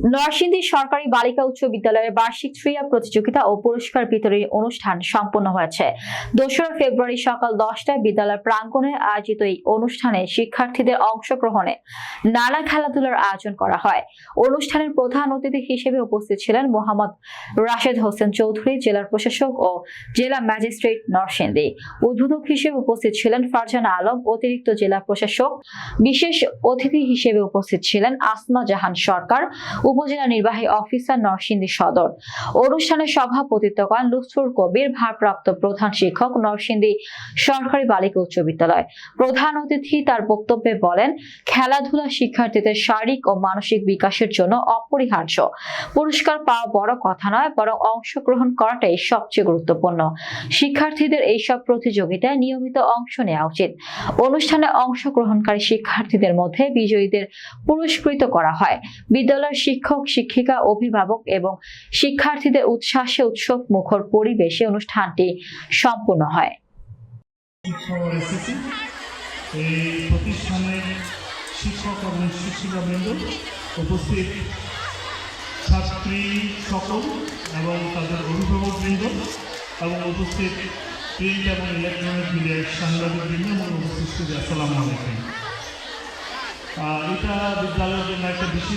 নরসিংদী সরকারি বালিকা উচ্চ বিদ্যালয়ের বার্ষিক ক্রীড়া প্রতিযোগিতা ও পুরস্কার বিতরণী অনুষ্ঠান সম্পন্ন হয়েছে। 2রা ফেব্রুয়ারি সকাল 10টায় বিদ্যালয় প্রাঙ্গণে আয়োজিত এই অনুষ্ঠানে শিক্ষার্থীদের অংশগ্রহণে নানা খেলাধুলার আয়োজন করা হয়। অনুষ্ঠানের প্রধান অতিথি হিসেবে উপস্থিত ছিলেন মোহাম্মদ রাশেদ হোসেন চৌধুরী, জেলার প্রশাসক ও জেলা ম্যাজিস্ট্রেট নরসিংদী। উদ্বোধক হিসেবে উপস্থিত ছিলেন ফারজানা আলম, অতিরিক্ত জেলা প্রশাসক। বিশেষ অতিথি হিসেবে উপস্থিত ছিলেন আসমা জাহান সরকার, উপজেলা নির্বাহী অফিসার নরসিংদী সদর। অনুষ্ঠানে সভাপতিত্ব করেন লুৎফুর কবির, ভারপ্রাপ্ত প্রধান শিক্ষক, নরসিংদী সরকারি বালিকা উচ্চ বিদ্যালয়। প্রধান অতিথি তার বক্তব্যে বলেন, খেলাধুলা শিক্ষার্থীদের শারীরিক ও মানসিক বিকাশের জন্য অপরিহার্য। পুরস্কার পাওয়া বড় কথা নয়, বরং অংশগ্রহণ করাটাই সবচেয়ে গুরুত্বপূর্ণ। শিক্ষার্থীদের এইসব প্রতিযোগিতায় নিয়মিত অংশ নেওয়া উচিত। অনুষ্ঠানে অংশগ্রহণকারী শিক্ষার্থীদের মধ্যে বিজয়ীদের পুরস্কৃত করা হয়। বিদ্যালয়ের শিক্ষক, শিক্ষিকা, অভিভাবক এবং শিক্ষার্থীদের উৎসাহে উৎসব মুখর পরিবেশে অনুষ্ঠানটি সম্পন্ন হয়। এই প্রতিষ্ঠানের শিক্ষক এবং শিক্ষিকাবৃন্দ, উপস্থিত ছাত্রী সকল এবং তাদের অভিভাবকবৃন্দ এবং উপস্থিত প্রিন্ট এবং ইলেকট্রনিক মিডিয়ার সাংবাদিকবৃন্দ এবং উপস্থিত, আসসালামু আলাইকুম। এটা বিদ্যালয়ের জন্য একটা বিশেষ